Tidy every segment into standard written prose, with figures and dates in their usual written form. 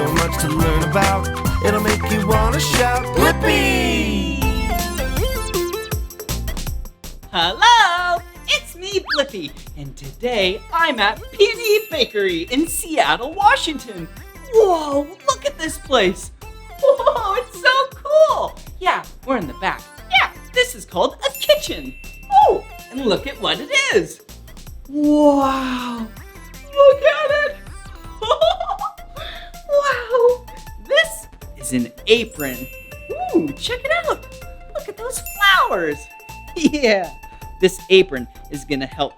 so much to learn about. It'll make you want to shout, Blippi! Hello! It's me, Blippi, and today I'm at Peony Bakery in Seattle, Washington. Whoa, look at this place. Whoa, it's so cool. Yeah, we're in the back. Yeah, this is called a kitchen. Oh, and look at what it is. Wow, look at it. Wow, this is an apron. Ooh, check it out. Look at those flowers. Yeah, this apron is gonna help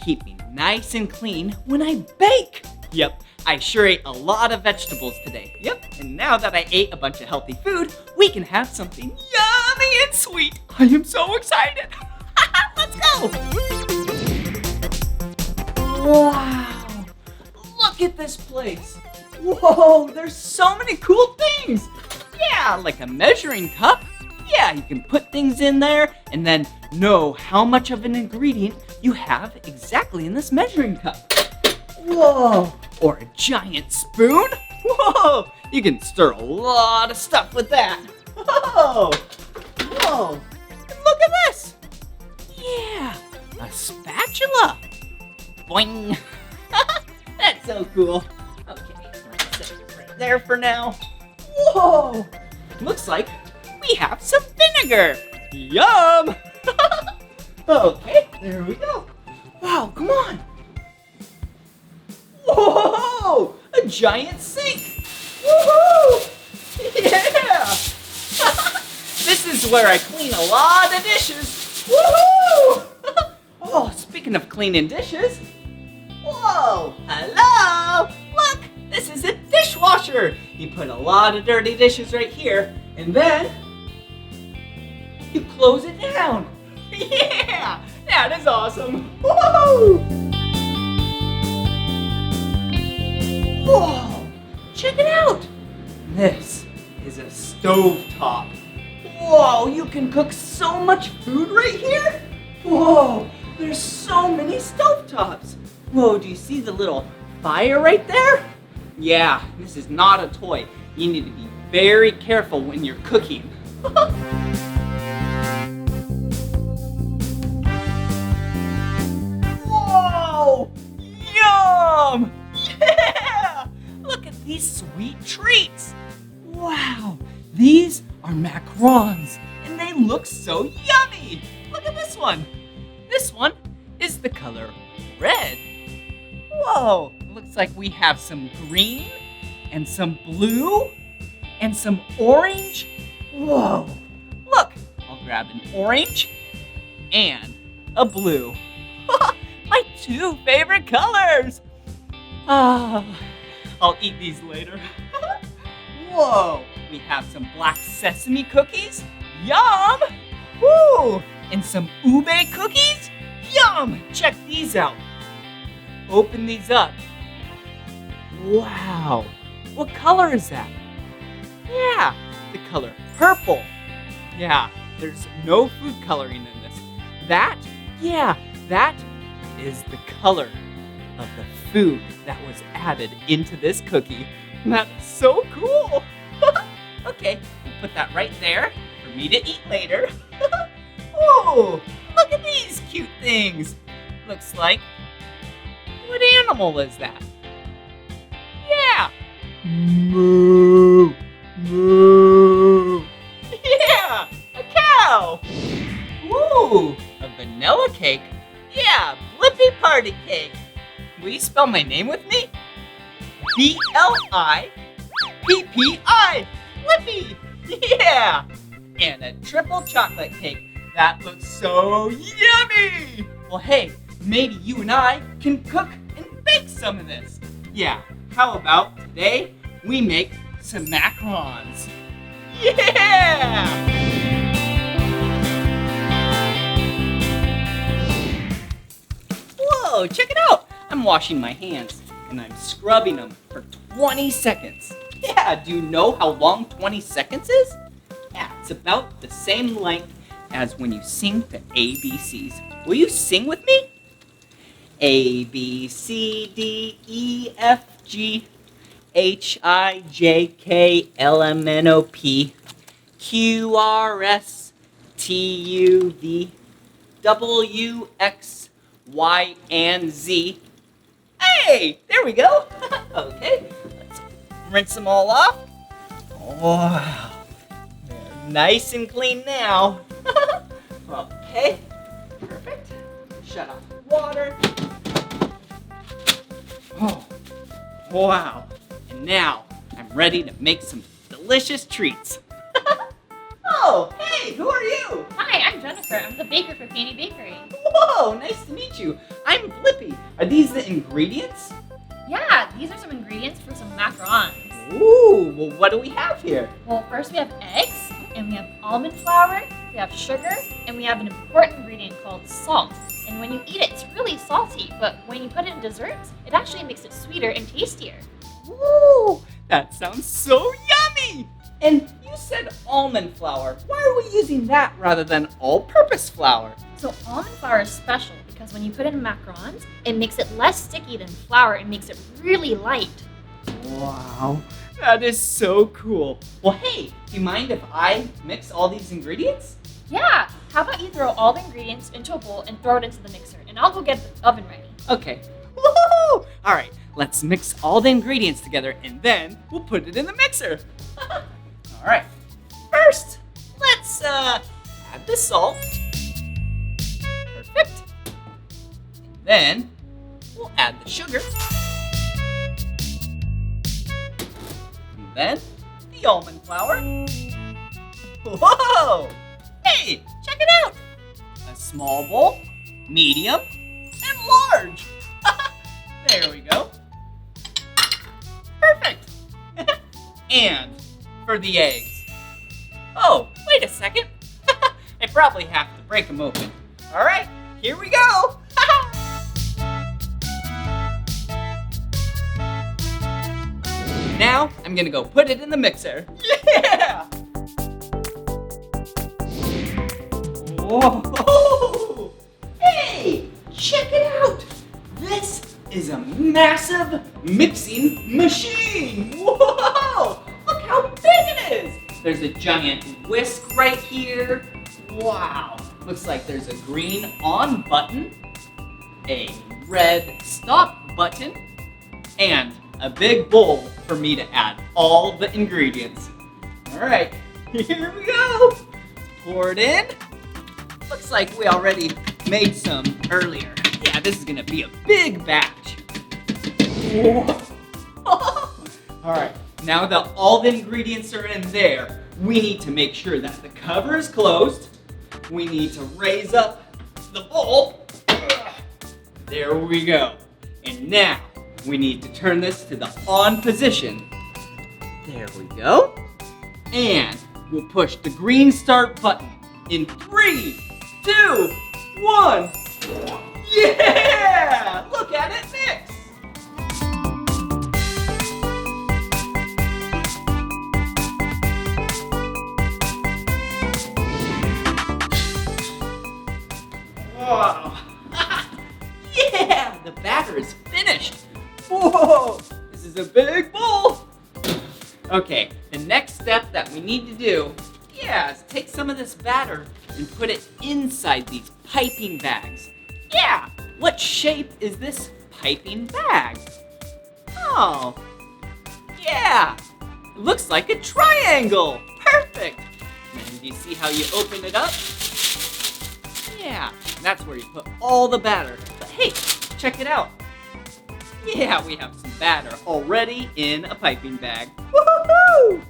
keep me nice and clean when I bake. Yep, I sure ate a lot of vegetables today. Yep, and now that I ate a bunch of healthy food, we can have something yummy and sweet. I am so excited. Let's go. Wow, look at this place. Whoa, there's so many cool things. Yeah, like a measuring cup. Yeah, you can put things in there and then know how much of an ingredient you have exactly in this measuring cup. Whoa, or a giant spoon. Whoa, you can stir a lot of stuff with that. Whoa, whoa, and look at this. Yeah, a spatula. Boing. That's so cool. Okay, let's set it right there for now. Whoa, looks like we have some vinegar. Yum! Okay, there we go. Wow, come on. Whoa, a giant sink. Woohoo! Yeah! This is where I clean a lot of dishes. Woohoo! Oh, speaking of cleaning dishes. Whoa, hello! Look, this is a dishwasher. You put a lot of dirty dishes right here, and then you close it down. Yeah, that is awesome. Whoa! Whoa, check it out. This is a stovetop. Whoa, you can cook so much food right here. Whoa, there's so many stovetops. Whoa, do you see the little fire right there? Yeah, this is not a toy. You need to be very careful when you're cooking. Whoa! Yum! Yeah! Look at these sweet treats. Wow, these are macarons, and they look so yummy. Look at this one. This one is the color red. Whoa, looks like we have some green and some blue and some orange. Whoa, look, I'll grab an orange and a blue. My two favorite colors. Ah, I'll eat these later. Whoa, we have some black sesame cookies. Yum! Woo! And some ube cookies. Yum! Check these out. Open these up. Wow, what color is that? Yeah, the color purple. Yeah, there's no food coloring in this. That is the color of the food that was added into this cookie. That's so cool. Okay, we'll put that right there for me to eat later. Whoa, look at these cute things. Looks like, what animal is that? Yeah. Moo. Moo. Yeah, a cow. Ooh, a vanilla cake. Yeah, Blippi party cake. Will you spell my name with me? B-L-I-P-P-I. Blippi. Yeah. And a triple chocolate cake. That looks so yummy. Well, hey, maybe you and I can cook and bake some of this. Yeah, how about today we make some macarons? Yeah! Whoa, check it out. I'm washing my hands and I'm scrubbing them for 20 seconds. Yeah, do you know how long 20 seconds is? Yeah, it's about the same length as when you sing the ABCs. Will you sing with me? A, B, C, D, E, F, G, HIJKLMNOP QRSTUVWXY and Z. Hey, there we go. Okay, let's rinse them all off. Wow, they're nice and clean now. Okay, perfect. Shut off the water. Oh, wow. And now I'm ready to make some delicious treats. Oh, hey, who are you? Hi, I'm Jennifer. I'm the baker for Peony Bakery. Whoa, nice to meet you. I'm Blippi. Are these the ingredients? Yeah, these are some ingredients for some macarons. Ooh, well, what do we have here? Well, first we have eggs, and we have almond flour, we have sugar, and we have an important ingredient called salt. And when you eat it, it's really salty, but when you put it in desserts, it actually makes it sweeter and tastier. Ooh, that sounds so yummy. And you said almond flour. Why are we using that rather than all-purpose flour? So almond flour is special because when you put it in macarons, it makes it less sticky than flour and makes it really light. Wow, that is so cool. Well, hey, do you mind if I mix all these ingredients? Yeah, how about you throw all the ingredients into a bowl and throw it into the mixer, and I'll go get the oven ready. Okay. Woohoo! All right, let's mix all the ingredients together and then we'll put it in the mixer. All right. First, let's add the salt. Perfect. And then we'll add the sugar. And then the almond flour. Whoa! Hey, check it out. A small bowl, medium, and large. There we go. Perfect. And for the eggs. Oh, wait a second. I probably have to break them open. All right, here we go. Now I'm gonna go put it in the mixer. Yeah! Whoa! Hey, check it out. This is a massive mixing machine. Whoa! Look how big it is. There's a giant whisk right here. Wow. Looks like there's a green on button, a red stop button, and a big bowl for me to add all the ingredients. All right, here we go. Pour it in. Looks like we already made some earlier. Yeah, this is gonna be a big batch. Whoa. All right, now that all the ingredients are in there, we need to make sure that the cover is closed. We need to raise up the bowl. There we go. And now we need to turn this to the on position. There we go. And we'll push the green start button in 3, 2, 1. Yeah! Look at it mix. Wow. Yeah, the batter is finished. Whoa, this is a big bowl. Okay, the next step that we need to do, is take some of this batter and put it inside these piping bags. Yeah, what shape is this piping bag? Oh, yeah, it looks like a triangle. Perfect. And do you see how you open it up? Yeah, that's where you put all the batter. But hey, check it out. Yeah, we have some batter already in a piping bag. Woohoo!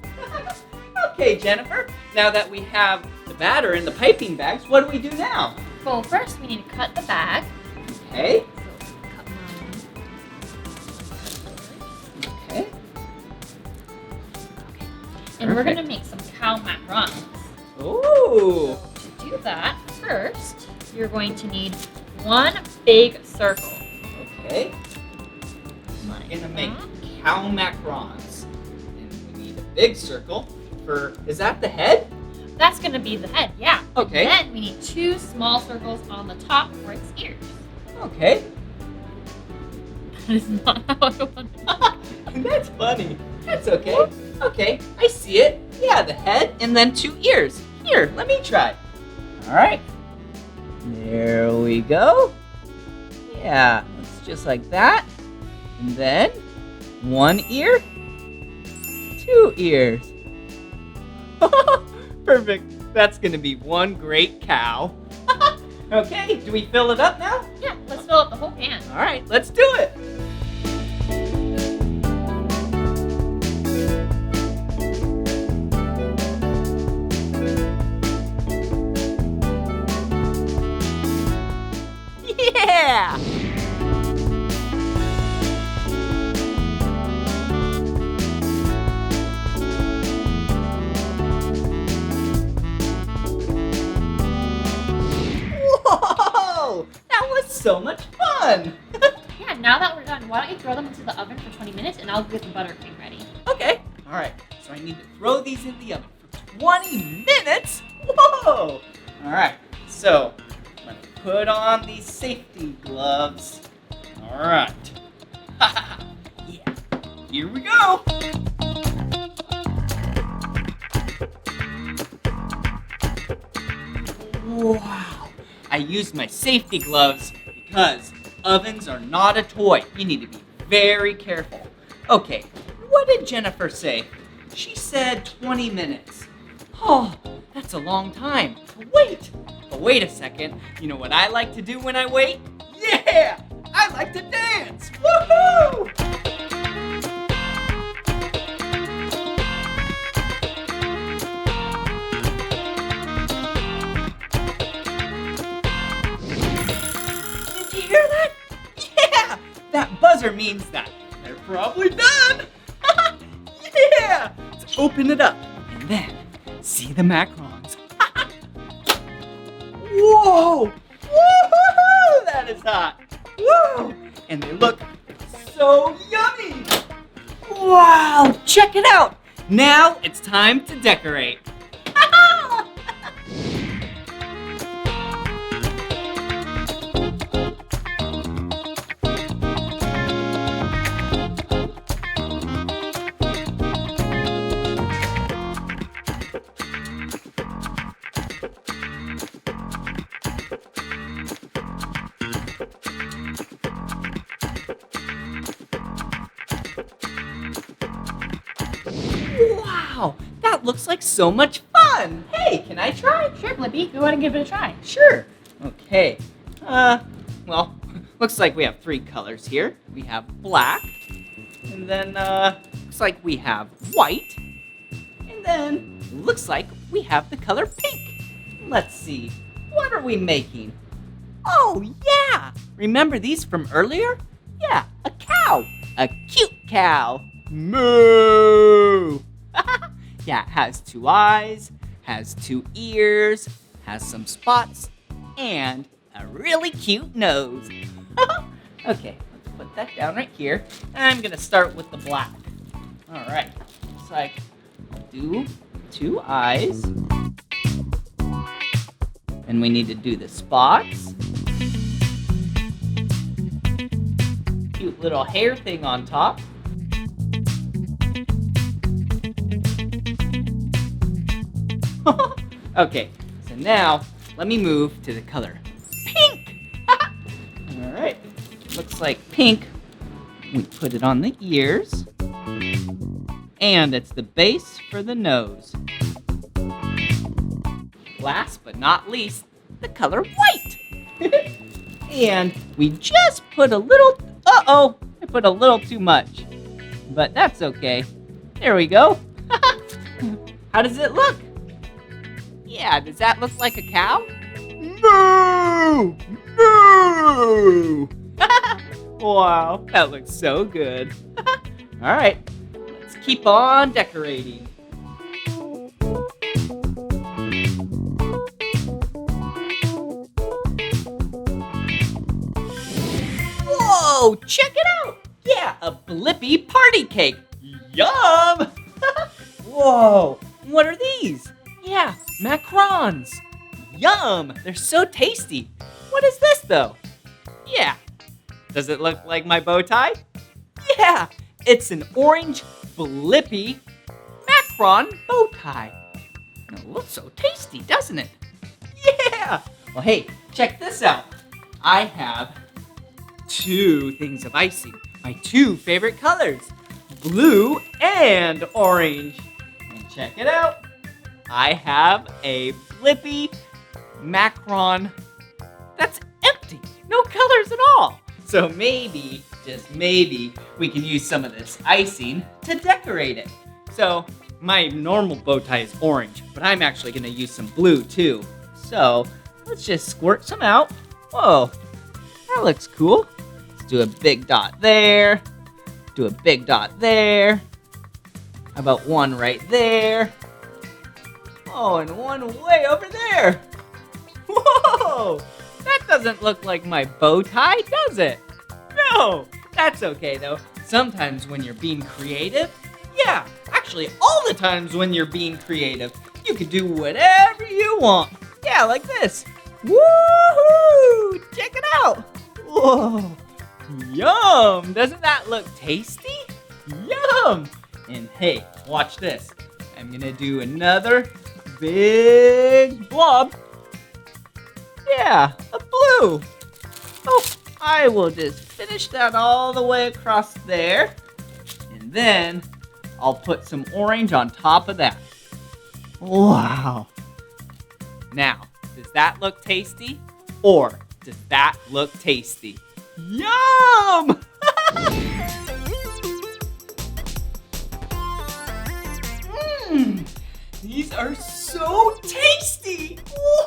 Okay, Jennifer, now that we have the batter in the piping bags, what do we do now? Well, first we need to cut the bag. Okay. So cut mine. Okay. And we're Perfect. gonna make some cow macarons. Ooh. To do that, first you're going to need one big circle. Okay. Like We're gonna make that. cow macarons. And we need a big circle for, is that the head? That's gonna be the head, yeah. Okay. And then we need 2 small circles on the top for its ears. Okay. That is not how I want it. That's funny. That's okay. Okay, I see it. Yeah, the head and then 2 ears. Here, let me try. All right. There we go. Yeah, it's just like that. And then 1 ear, 2 ears. Perfect. That's gonna be one great cow. Okay, do we fill it up now? Yeah, let's fill up the whole pan. All right, let's do it. Yeah! Whoa! That was so much fun! Yeah, now that we're done, why don't you throw them into the oven for 20 minutes and I'll get the buttercream ready. Okay, all right. So I need to throw these in the oven for 20 minutes? Whoa! All right, so let me put on these safety gloves. All right. Yeah, here we go. Wow, I used my safety gloves because ovens are not a toy. You need to be very careful. Okay, what did Jennifer say? She said 20 minutes. Oh, that's a long time to wait. But wait a second, you know what I like to do when I wait? Yeah, I like to dance. Woohoo! Did you hear that? Yeah, that buzzer means that they're probably done. Yeah, let's open it up and then see the macarons. Whoa! Woo-hoo-hoo! That is hot. Woo! And they look so yummy. Wow! Check it out. Now it's time to decorate. Wow, that looks like so much fun. Hey, can I try? Sure, Blippi, go ahead and give it a try. Sure. Okay. Well, looks like we have 3 colors here. We have black, and then looks like we have white, and then looks like we have the color pink. Let's see, what are we making? Oh yeah, remember these from earlier? Yeah, a cow, a cute cow. Moo! Yeah, it has 2 eyes, has 2 ears, has some spots, and a really cute nose. Okay, let's put that down right here. And I'm gonna start with the black. All right, looks like I'll do 2 eyes. And we need to do the spots. Cute little hair thing on top. Okay, so now let me move to the color pink. All right, looks like pink. We put it on the ears. And it's the base for the nose. Last but not least, the color white. And we just put a little, I put a little too much. But that's okay. There we go. How does it look? Yeah, does that look like a cow? Moo! Moo! Wow, that looks so good. All right, let's keep on decorating. Whoa, check it out. Yeah, a Blippi party cake. Yum! Whoa, what are these? Yeah, macarons. Yum, they're so tasty. What is this though? Yeah, does it look like my bow tie? Yeah, It's an orange Blippi macaron bow tie. And it looks so tasty, doesn't it? Yeah! Well, hey, check this out. I have 2 things of icing. My 2 favorite colors, blue and orange. And check it out. I have a Blippi macaron that's empty. No colors at all. So maybe, just maybe, we can use some of this icing to decorate it. So my normal bow tie is orange, but I'm actually gonna use some blue too. So let's just squirt some out. Whoa, that looks cool. Let's do a big dot there. Do a big dot there. How about one right there? Oh, and one way over there. Whoa, that doesn't look like my bow tie, does it? No, that's okay though. Sometimes when you're being creative, yeah, actually all the times when you're being creative, you can do whatever you want. Yeah, like this. Woohoo! Check it out. Whoa, yum. Doesn't that look tasty? Yum. And hey, watch this. I'm gonna do another big blob. Yeah, a blue. Oh, I will just finish that all the way across there. And then I'll put some orange on top of that. Wow. Now, does that look tasty? Or does that look tasty? Yum! These are so tasty!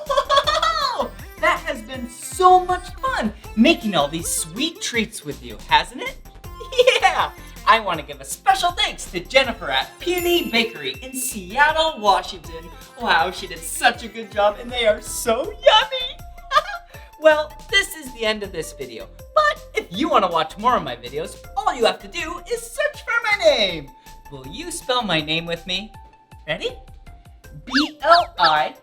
Wow! That has been so much fun making all these sweet treats with you, hasn't it? Yeah! I want to give a special thanks to Jennifer at Peony Bakery in Seattle, Washington. Wow, she did such a good job and they are so yummy! Well, this is the end of this video, but if you want to watch more of my videos, all you have to do is search for my name. Will you spell my name with me? Ready? B-L-I-P-P-I.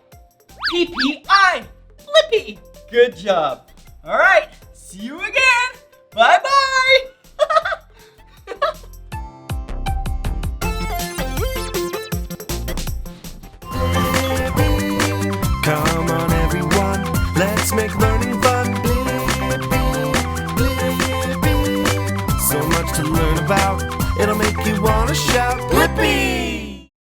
Blippi. Good job. All right. See you again. Bye-bye. Come on, everyone, let's make learning fun. So much to learn about, it'll make you want to shout.